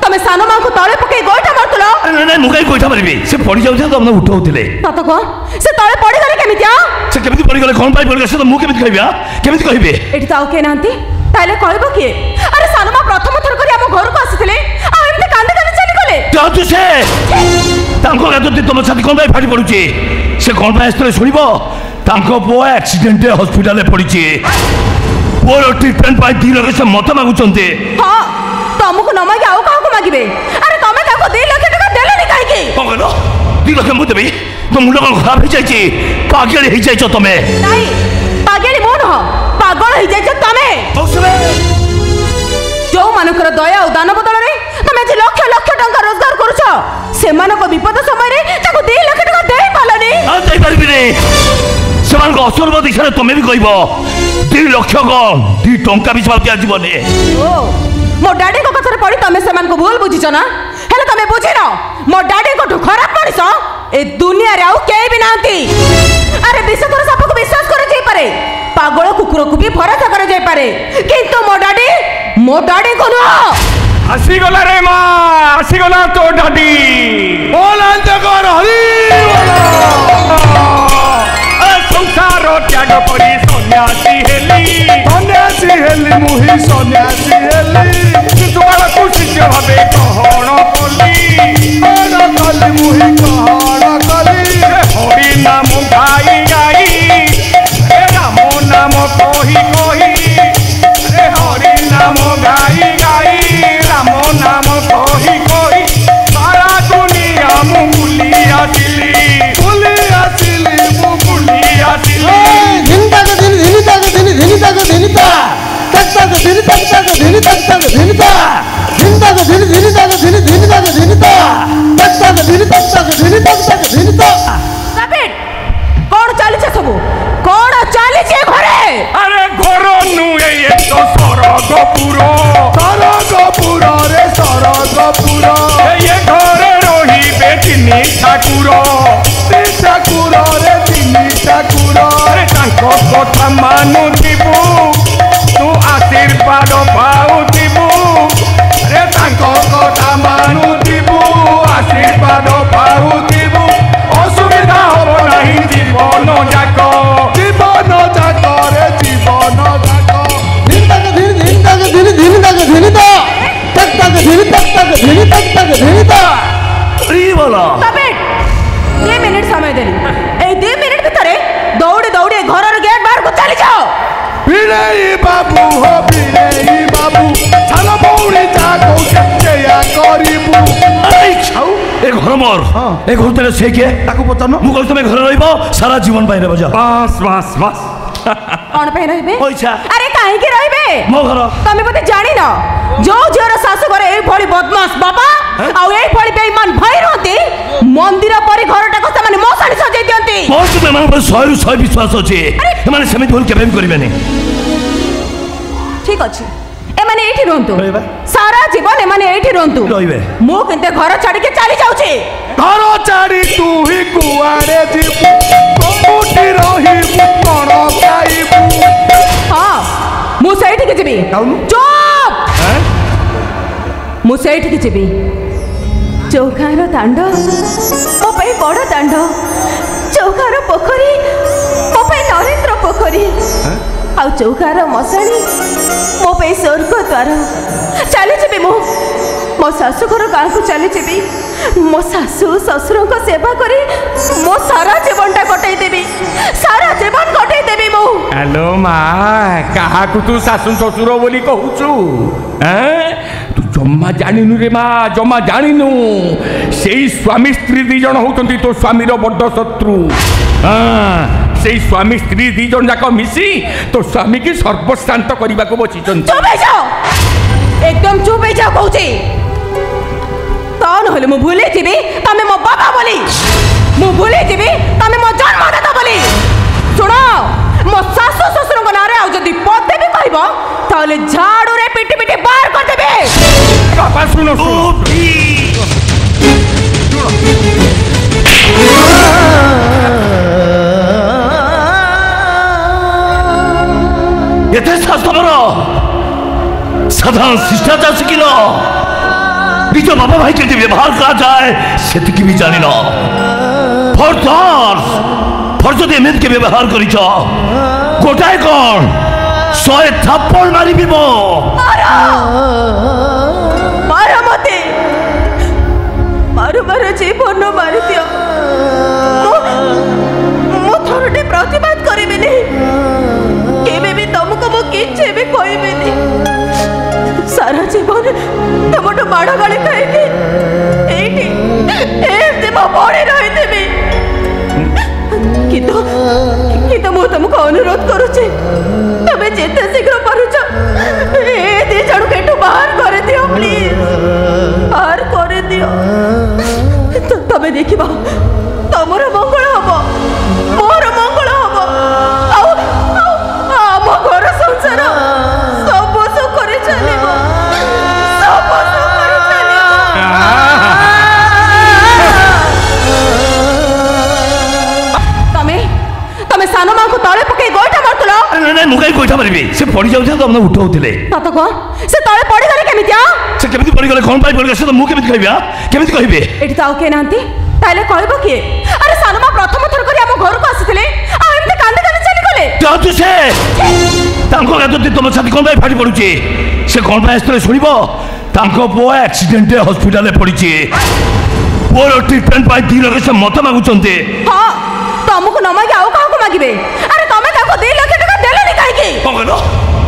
तमे सानो मां को तळे पके गोइठा मारतलो नहीं नहीं मुकाई गोइठा मारबी से पड़ी जाउथे तो हमने उठाउथिले सत को से तळे पड़ी गले केमितिया से केमिति पड़ी गले कोन पाई पड़ी गले से तो मु केमिति कहबिया केमिति कहबे एठी ताऊ के नांती ताले कहबो की अरे सानो मां प्रथम थर करी हम घर को आसीथिले आ एमते कांदे कांदे चली गले जा तू से तांको गातो तुम छाती कोन पाई फाटी पडुची से कोन पाई आस्तले सुनिबो तांको पो एक्सीडेंट हॉस्पिटल पड़ीची पोर ट्रीटमेंट पाई 2 लाख से मत मागुचंते हां तुमको न मागे आउ काको मागिबे अरे तमे ताको 2 लाख टका देले नि काहे की कोन कहलो 2 लाख मु देबी तो मुंड को खराब हो जाईची पागल हो जाईचो तमे नहीं पागल मो न पागल हो जाईचो तमे बसरे जो मानकर दया और दान बदल रे तमे जे लाख लाख टका रोजगार करूछो से मानको विपद समय रे ताको 2 लाख टका देई पालनी हां देई परबी रे समान को असुरबो दिशा तमे भी कहबो 2 लाख को 2 टंका भी सब जीवने ओ मो डैडी को कथरे पड़ी तमे समान को भूल बुझिछ ना हेले तमे बुझि न मो डैडी को खराब मनिस ए दुनिया रे आउ केई भी नांती अरे विषधर साप को विश्वास करे जाई पारे पागल कुकुर को भी भरोसा करे जाई पारे किंतु मो डैडी को न आसी गला रे मां आसी गला तो डैडी बोलंत कर हरि संसार त्याग करी सन्यासी हेली मुही सन्यासी हेली तुम्हारा खुशी भावे कहण कली मुही कहण कली हरि नाम गाई गाई राम नाम कही कही हरि नाम गाई गाई राम नाम कही कही सारा दुनिया मु बुली आसिली कौन चली सब कौन चली घरे अरे घर नुए तो सरगपुर रे सरगपुर ये घरे रही बेटिनी ठाकुर रे तिनी ठाकुर अरे तांको कथा मानुथिबु तू आशीर्वाद पाउथिबु अरे तांको कथा मानुथिबु आशीर्वाद पाउथिबु असुविधा हो नहीं जीवन जाक रे जीवन जाक 2 मिनिट समय देली ए 2 मिनिट भीतर दौड़ी दौड़ी घर गेट बाहर को चली जाओ बिनई बाबू हो बिनई बाबू साला बौड़ी जाको केया करिबू अरे छाऊ ए घर मोर ए घर तेरे से के ताको पतानो मु कहू तमे घर रहइबो सारा जीवन पाइ रहबो जा बस बस बस कौन पे रहबे पैसा अरे काहे के रहबे मो घर तमे बोते जानि न जो झियर सासु घरे ए भली बदमाश बाबा आ ए भली बेईमान भाई रहती मंदिर परी घरटा को माने मोसाणी सजाई दियंती मोर तो मेमान पर 100 विश्वास अछि माने समित भूल केबे करबेनी ठीक अछि ए माने एठी रहंतु सारा जीवन ए माने एठी रहंतु रहबे मो किंते घर छाडी के चली जाउछी घर छाडी तू ही कुआरे जीबू कोठी रही कोन पाइबू हां मु सेठी के जेबी चुप मु सेठी के जेबी चौकार दांड मो पे बड़ दांड चौकार पोखरी मो पे नरेंद्र पोखरी आ चौकार मशाणी मो पे स्वर्ग द्वार चली जेबी मो शाशु घर गाँ को चली जेबी मो शाशु ससुर को सेवा करी मो सारा जीवनटा कटई देबी सारा जीवन कटई देबी मो हेलो माँ कहा को तू शाशु ससुर बोली कहूचु तू जम्मा जानिनु रे माँ जम्मा जानिनु से स्वामी स्त्री 2 जन होतंती तो स्वामीर बड़ शत्रु से स्वामी स्त्री 2 जन जाक मिसी तो स्वामी की सर्वशांत करने को बचिचंती चुप हो जाओ एकदम चुप हो जाओ कहूची तो नहले मु भूली जीवी तमे मो बाबा बोली मु भूली जीवी तमे मो जन्मदाता बोली सुनो मो सासु ससुर को नारे आ जदी पदे भी कहबो ताले झाड़ू रे पिटी पिटी बाहर कर देबे बाबा सुनो एते सास तमरो साधारण शिष्टाचार शिखिल निज बाबा भाई के व्यवहार करा जाए सेतिकी भी जानी न फर्ज एमती के व्यवहार कर गोटाए कौन 100 थप्पड़ मारी मो मारो मते मारो मारो जीवन मारी दियो मो थोड़े प्रतिबाद करेबेनी केबे भी तुमको मो किछे भी कहबेनी सारा जीवन तुमटो माड़ गाड़ी खाइके एठी एते मो पड़े रही देबी किंतु मु तुमको अनुरोध करूचे तबे जेते शीघ्र पारुछ ए दी जणु केटू बाहर करे दियो प्लीज बाहर करे दियो तबे देखिबा तमर मंगल हबो मोर मंगल हबो आम घर संसार सब सुख करे चलिबो सब सुख करे चलिबो सानो मां को तळे पके गोइठा मारतलो नहीं मुकाई गोइठा मारबी से पड़ी जाउथे तो हमने उठाउथिले तत को से तळे पड़ी गले केमितिया से केमिति पड़ी गले कोन पाई पड़ी गले से तो मु केमिति कहबिया केमिति कहबे एठी ताऊ के नांती ताले कहबो की अरे सानो मां प्रथम थर करी हम घर को आसीथिले आ एमते कांदे कांदे चली गले जातु से तांको गादती तुम छाती कोन पाई फाटी पडुची से कोन पाई आस्तले सुनिबो तांको पो एक्सीडेंट हॉस्पिटल में पड़ीची पोर ट्रीटमेंट पाई 2 लाख से मत मागुचंते हां तुमको न मागे आउ काको मागिबे अरे तमे ताको 2 लाख टका देलनी काहे की कहलो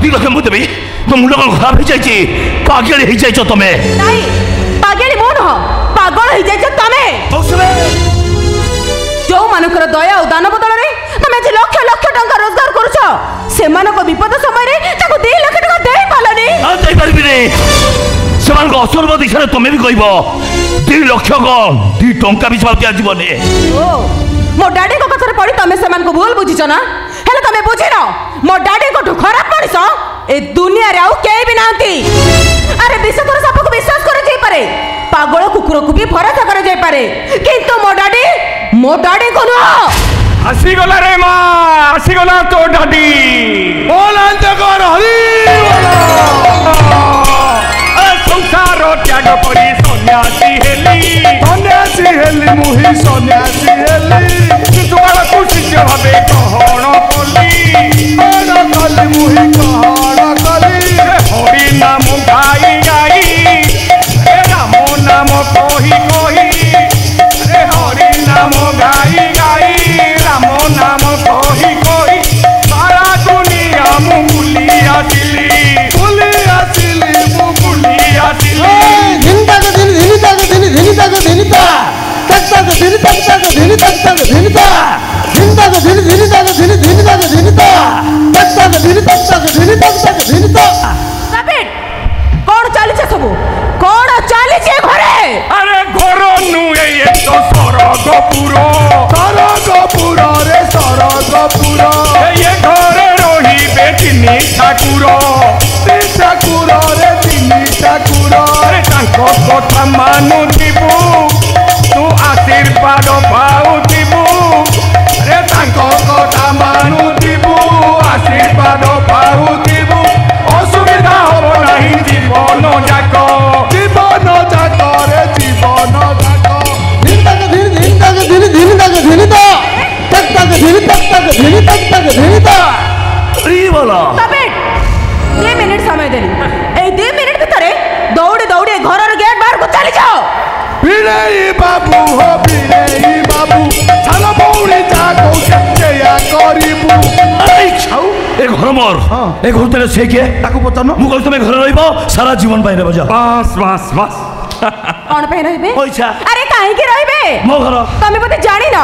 2 लाख मु देबी तो मुंड को खराब हो जाईची पागल हो जाईचो तमे नहीं पागल मो न पागल हो जाईचो तमे औसले जो मानकर दया और दान बदल रे तमे जे लाख लाख टका रोजगार करूछ से मानको विपद समय रे ताको 2 लाख टका देई पालनी आ देई परबी रे समान को असुर दिशा तमे भी कहबो 2 लाख कौन 2 टंका भी छाप दिया जीवने ओ मो डैडी को कथरे पड़ी तमे समान को भूल बुझिछ ना हेले तमे बुझि न मो डैडी को खराब मनिस ए दुनिया रे आउ केई भी नांती अरे विषधर साप को विश्वास करे जाई पारे पागल कुकुर को भी भरोसा करे जाई पारे किंतु मो डैडी को न आसी गला रे मां आसी गला तो डैडी बोलंत कर हरि संसार त्याग करी सन्यासी हेली मुहि सन्यासी हेली तुम्हारा शिष्य भावे कहण कली मुहि कहण कली हरि नाम गाई गाई राम नाम कही कही हरि नाम गाई गाई राम नाम कही कही सारा दुनिया मु बुली आसिली कौन चली सब कौन चली घरे अरे घर नुए तो सरगपुर रे सरगपुर ये घरे रही तिनी ठाकुर रे तिनी ठाकुर अरे तांको कथा मानुथिबु तू आशीर्वाद पाउथिबु अरे तांको कथा मानुथिबु आशीर्वाद पाउथिबु असुविधा हो नहीं जीवन जाक रे जीवन जाक 2 मिनिट समय देली ए 2 मिनिट भितरे दौड़ी दौड़ी घर गेट बाहर को चली जाओ बिलेई बाबू हो बिलेई बाबू चलो बौड़ी जागो केया करिबू अरे छाऊ ए घर मोर ए घर तेरे से के ताको पतन मु कहू तमे घर रहइबो सारा जीवन पाइ रे बजा बस कौन पे रहबे पैसा अरे काहे के रहबे मो घर तमे बते जानी न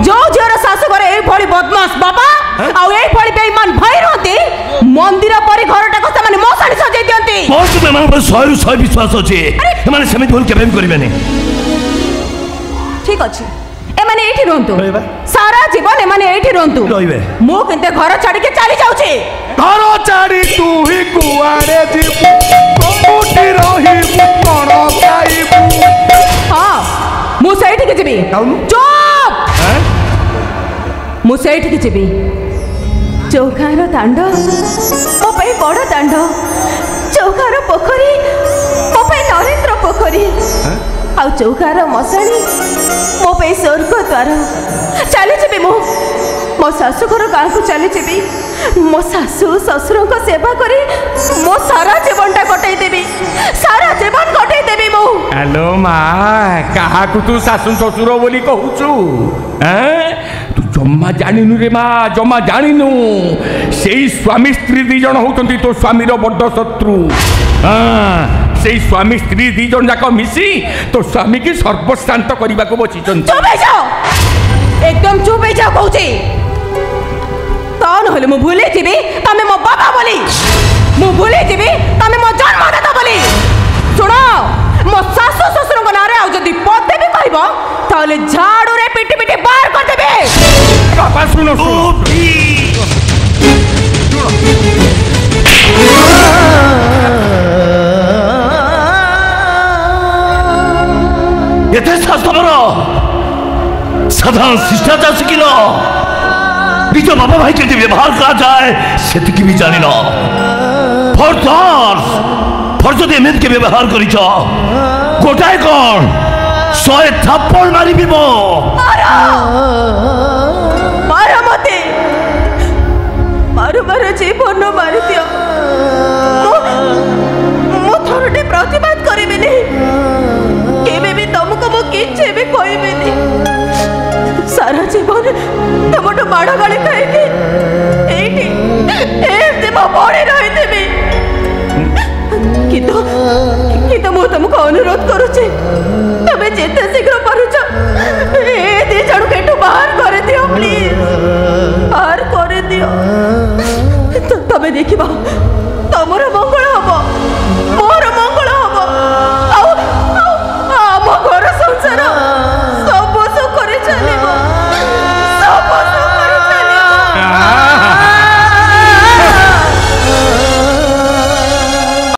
जो झियर सासु घरे ए भली बदमाश बाबा आ ए भली बेईमान भाई रहती मंदिर परी घरटा को माने मसाणी सजाई दियंती मोर तुमे मान पर 100 विश्वास अछि माने समित भूल केबे करबेनी ठीक अछि ए माने एठी रहंतु सारा जीवन ए माने एठी रहंतु रहबे मो केते घर छाडी के चली जाउछी घर छाडी तू ही कुआरे जीबू कोठी रहिबू कोन पाइबू हां मु सेठी के जेबी चुप मु सेठी के जेबी चौकार दांड मो पे बड़ दांड चौकार पोखरी मो पे नरेंद्र पोखरी आउ चौकार मशाणी मो पे स्वर्ग द्वार चली जी मो शाशुघर गाँव को चली जी मो शाशु शशुर को सेवा करी मो सारा जीवनटा कटई देवी सारा जीवन कटई देवी मो हेलो माँ क्या तू शाशु शशुर बोली कहूचु तू जम्मा जानिनु रे माँ जम्मा जानिनु से स्वामी स्त्री दी जन होती तो स्वामीर बड़ शत्रु से स्वामी स्त्री दी जन जाक मिसी तो स्वामी की सर्वशांत करने को बची एकदम चुप हो जाओ कहूची तो नहले मु भूली जीवी तमे मो बाबा बोली मु भूली जीवी तमे मो जन्मदाता बोली सुनो मो सासु ससुर को नारे आउ जदी पदे भी कहबो ताले झाड़ू रे पिटी पिटी बाहर कर देबे बाबा सुनो एते सास तमरो साधारण शिष्टाचार शिखिल निज बाबा भाई के व्यवहार करा जाए से भी जान फर्जद एम के व्यवहार कर गोटाए कौन 100 थाप्पड़ मारी मो मारा मते मारो मारो जीवन मारी दियो मो थोड़े प्रतिबाद करेबेनी केबे भी तुमको मो किछे भी कहबेनी सारा जीवन तुमठू माड़ गाड़ी खाई एमती मो पड़े रही किंतु मु तुमको अनुरोध करुचे तमे जेते शीघ्र पारुछ ए दी जण केटू बाहर कर दियो प्लीज बाहर कर दियो तमे देखिबा